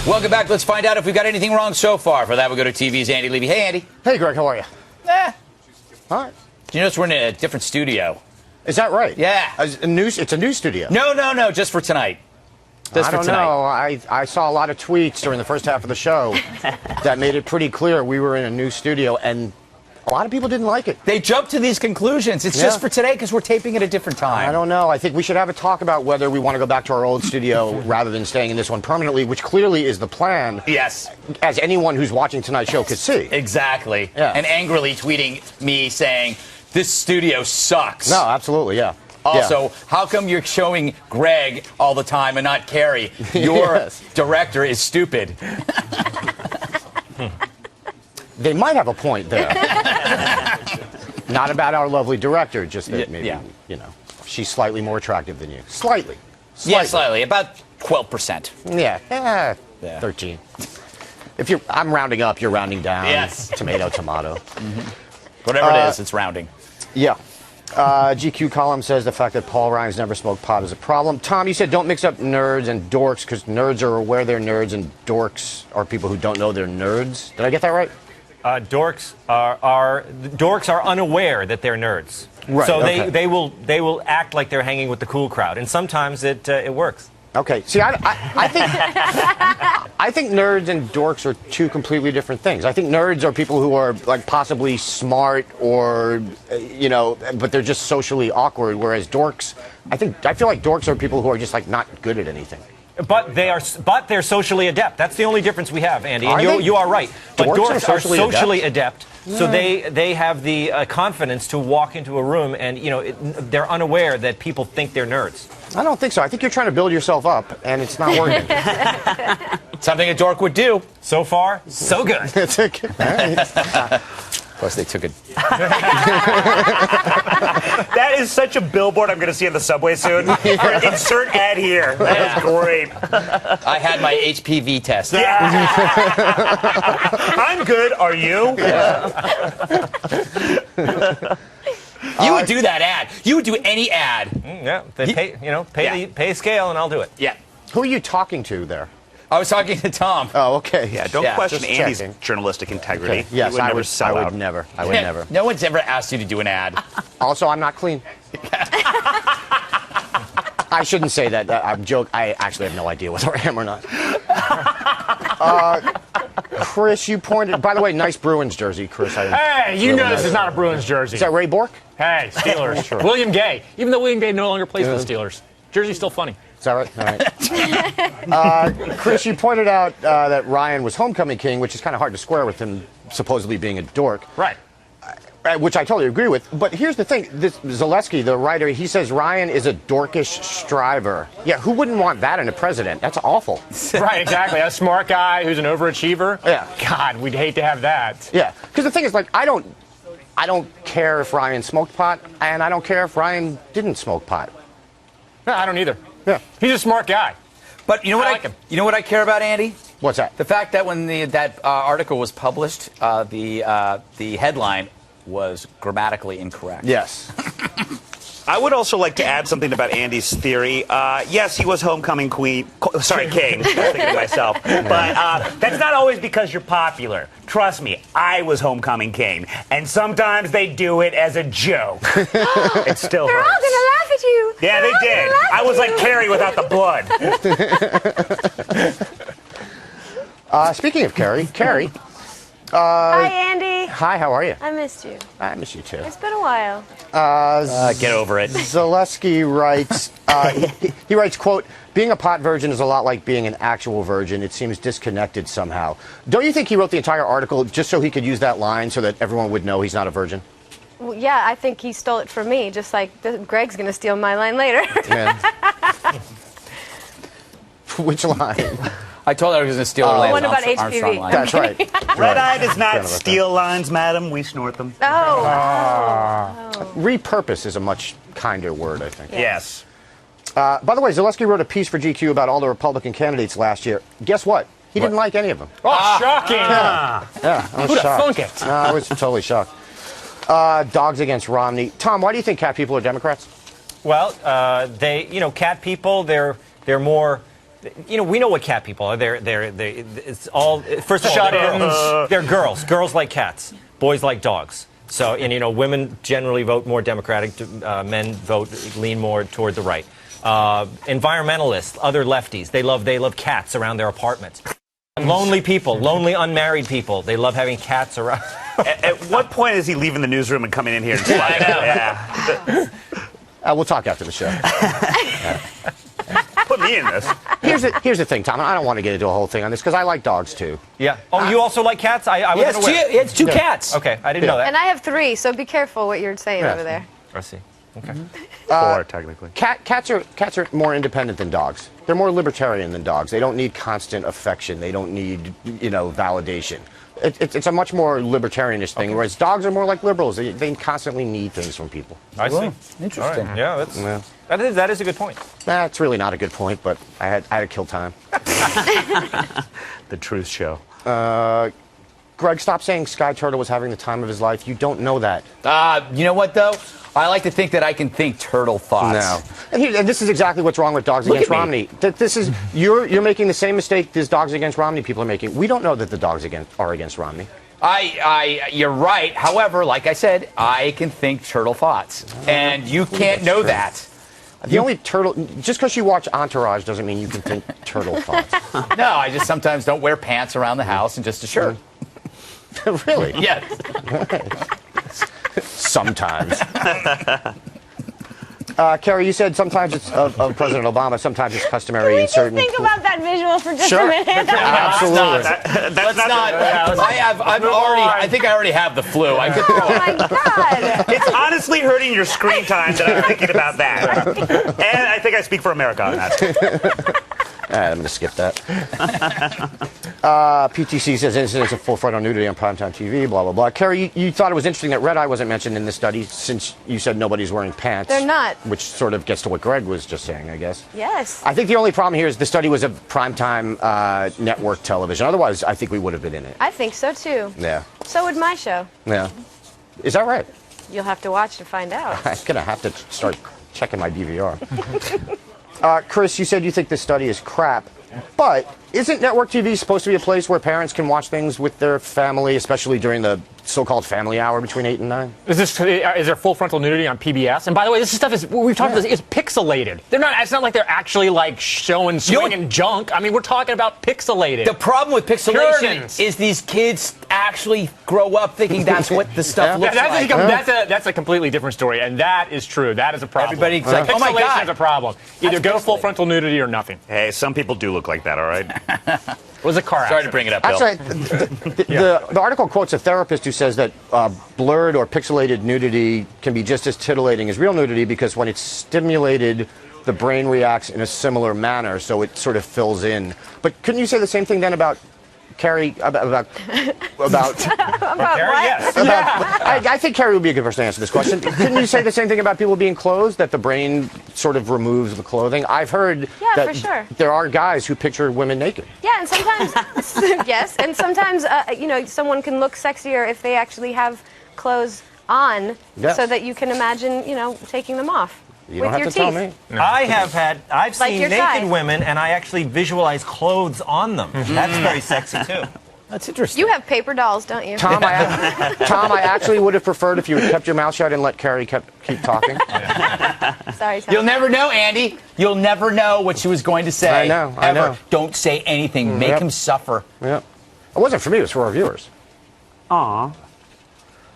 Welcome back. Let's find out if we've got anything wrong so far. For that, we'll go to TV's Andy Levy. Hey, Andy. Hey, Greg. How are you? Eh. All right. Do you notice we're in a different studio? Is that right? Yeah. It's a new studio. No. Just for tonight. I don't know. I saw a lot of tweets during the first half of the show that made it pretty clear we were in a new studio, and a lot of people didn't like it. They jumped to these conclusions. It's just for today because we're taping at a different time. I don't know. I think we should have a talk about whether we want to go back to our old studio rather than staying in this one permanently, which clearly is the plan. Yes. As anyone who's watching tonight's show could see. Exactly. Yeah. And angrily tweeting me saying, this studio sucks. No, absolutely, yeah. Also, how come you're showing Greg all the time and not Carrie? Your director is stupid. They might have a point there. Not about our lovely director, just that maybe, you know, she's slightly more attractive than you. Slightly. Yeah, slightly. About 12%. Yeah. 13. If I'm rounding up, you're rounding down. Yes. Tomato. Whatever it is, it's rounding. Yeah. GQ column says the fact that Paul Ryan's never smoked pot is a problem. Tom, you said don't mix up nerds and dorks because nerds are aware they're nerds and dorks are people who don't know they're nerds. Did I get that right? Dorks are unaware that they're nerds. Right, so okay. they will act like they're hanging with the cool crowd, and sometimes it works. Okay. See, I think nerds and dorks are two completely different things. I think nerds are people who are like possibly smart or you know, but they're just socially awkward. Whereas dorks, I feel like dorks are people who are just like not good at anything. But they're socially adept. That's the only difference we have, Andy. And you are right. But dorks are socially adept. So they have the confidence to walk into a room and, you know, they're unaware that people think they're nerds. I don't think so. I think you're trying to build yourself up, and it's not working. Something a dork would do. So far, so good. Of course, they took it. That is such a billboard I'm going to see in the subway soon. Insert ad here. That is great. I had my HPV test. Yeah. I'm good. Are you? You would do that ad. You would do any ad. Yeah. They pay scale, and I'll do it. Yeah. Who are you talking to there? I was talking to Tom. Oh, okay. Yeah, don't question Andy's journalistic integrity. Okay. Yes, I would never. I would never. No one's ever asked you to do an ad. Also, I'm not clean. I shouldn't say that. I'm joking. I actually have no idea whether I am or not. Chris, you pointed. By the way, nice Bruins jersey, Chris. Hey, you know this is not a Bruins jersey. Is that Ray Bork? Hey, Steelers. Sure. William Gay. Even though William Gay no longer plays for the Steelers, jersey's still funny. Is that right? All right. Chris, you pointed out that Ryan was homecoming king, which is kind of hard to square with him supposedly being a dork. Right. Which I totally agree with. But here's the thing. Zaleski, the writer, he says Ryan is a dorkish striver. Yeah, who wouldn't want that in a president? That's awful. Right, exactly. A smart guy who's an overachiever. Yeah. God, we'd hate to have that. Yeah. Because the thing is, like, I don't care if Ryan smoked pot, and I don't care if Ryan didn't smoke pot. No, I don't either. Yeah. He's a smart guy. But you know what I like him. You know what I care about, Andy? What's that? The fact that when that article was published, the headline was grammatically incorrect. Yes. I would also like to add something about Andy's theory. Yes, he was homecoming king. I was thinking of myself. But that's not always because you're popular. Trust me, I was homecoming king. And sometimes they do it as a joke. It still They're hurts. all going to laugh at you. Yeah, they did. I was like Carrie without the blood. Speaking of Carrie. Hi, Andy. Hi, how are you? I missed you. I miss you too. It's been a while. Get over it. Zaleski writes, he writes, quote, being a pot virgin is a lot like being an actual virgin. It seems disconnected somehow. Don't you think he wrote the entire article just so he could use that line so that everyone would know he's not a virgin? Well, yeah, I think he stole it from me, just like Greg's going to steal my line later. Yeah. Which line? I told her I was going to steal her line. One about Armstrong HPV. line. That's right. Red-eye does not steal lines, madam. We snort them. Repurpose is a much kinder word, I think. Yes. By the way, Zaleski wrote a piece for GQ about all the Republican candidates last year. Guess what? He didn't like any of them. Oh, shocking. Yeah, I was Who'da shocked. thunk it? No, I was totally shocked. Dogs against Romney. Tom, why do you think cat people are Democrats? Well, cat people, they're more we know what cat people are. It's all, first of all, they're girls. Girls like cats. Boys like dogs. So, and women generally vote more Democratic. Men lean more toward the right. Environmentalists, other lefties, they love cats around their apartments. Lonely people, lonely unmarried people, they love having cats around. At what point is he leaving the newsroom and coming in here and sliding out? Yeah. We'll talk after the show. Put me in this. Here's the thing, Tom. I don't want to get into a whole thing on this because I like dogs too. Yeah. Oh, you also like cats? I wasn't aware. It's two cats. Okay, I didn't know that. And I have 3, so be careful what you're saying over there. I see. Okay. 4, technically. Cats are more independent than dogs. They're more libertarian than dogs. They don't need constant affection. They don't need, validation. It's a much more libertarianish thing, whereas dogs are more like liberals. They constantly need things from people. I see. Interesting. Right. Yeah, that is a good point. It's really not a good point, but I had to kill time. The truth show. Greg, stop saying Sky Turtle was having the time of his life. You don't know that. You know what, though? I like to think that I can think turtle thoughts. No. And this is exactly what's wrong with Dogs Against Romney. This is you're making the same mistake these Dogs Against Romney people are making. We don't know that the dogs are against Romney. You're right. However, like I said, I can think turtle thoughts, and you can't know that. The only turtle, just because you watch Entourage doesn't mean you can think turtle thoughts. No, I just sometimes don't wear pants around the house and just a shirt. Really? Yes. Sometimes. Carrie, you said sometimes it's of President Obama, sometimes it's customary in certain... Think about that visual for just a minute. Absolutely. I think I already have the flu. I could throw Oh my God. It's honestly hurting your screen time that I'm thinking about that. And I think I speak for America on that. I'm going to skip that. PTC says incidents of full frontal nudity on primetime TV, blah, blah, blah. Carrie, you thought it was interesting that red eye wasn't mentioned in this study since you said nobody's wearing pants. They're not. Which sort of gets to what Greg was just saying, I guess. Yes. I think the only problem here is the study was of primetime network television. Otherwise, I think we would have been in it. I think so, too. Yeah. So would my show. Yeah. Is that right? You'll have to watch to find out. I'm going to have to start checking my DVR. Chris, you said you think this study is crap, but isn't network TV supposed to be a place where parents can watch things with their family, especially during the so-called family hour between 8 and 9? Is there full frontal nudity on PBS? And by the way, this stuff we've talked about this, it's pixelated. It's not like they're actually like showing swinging junk. I mean, we're talking about pixelated. The problem with pixelation is these kids actually grow up thinking that's what the stuff looks like. That's a completely different story, and that is true. That is a problem. Everybody's like, pixelation oh my God. is a problem. Either go full frontal nudity or nothing. Hey, some people do look like that, all right? It was a car accident. Sorry to bring it up, Bill. Actually, the article quotes a therapist who says that blurred or pixelated nudity can be just as titillating as real nudity because when it's stimulated, the brain reacts in a similar manner, so it sort of fills in. But couldn't you say the same thing then about Carrie, about Carrie, yes. I think Carrie would be a good person to answer this question. Couldn't you say the same thing about people being clothed, that the brain sort of removes the clothing? I've heard that for sure. There are guys who picture women naked. Yeah, and sometimes, yes, and sometimes, someone can look sexier if they actually have clothes on, so that you can imagine, taking them off. You with don't have your to tell teeth. me. I've seen your naked tie. women, and I actually visualize clothes on them. That's very sexy, too. That's interesting. You have paper dolls, don't you? Tom, I actually would have preferred if you had kept your mouth shut and let Carrie keep talking. Sorry, Tom. You'll never know, Andy. You'll never know what she was going to say. I know. Ever. Don't say anything. Make him suffer. Yeah. It wasn't for me. It was for our viewers. Aw.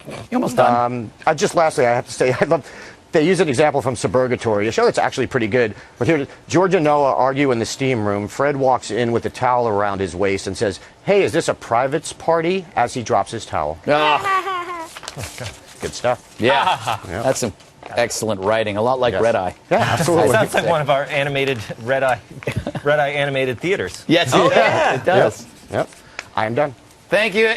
You're almost done. Just lastly, I have to say, they use an example from Suburgatory, a show that's actually pretty good. But here, George and Noah argue in the steam room. Fred walks in with a towel around his waist and says, "Hey, is this a private's party?" as he drops his towel. Good stuff. Yeah. That's some excellent writing. A lot like Red Eye. Yeah, absolutely. It sounds like one of our animated Red Eye animated theaters. Yes, it does. Yep. I am done. Thank you.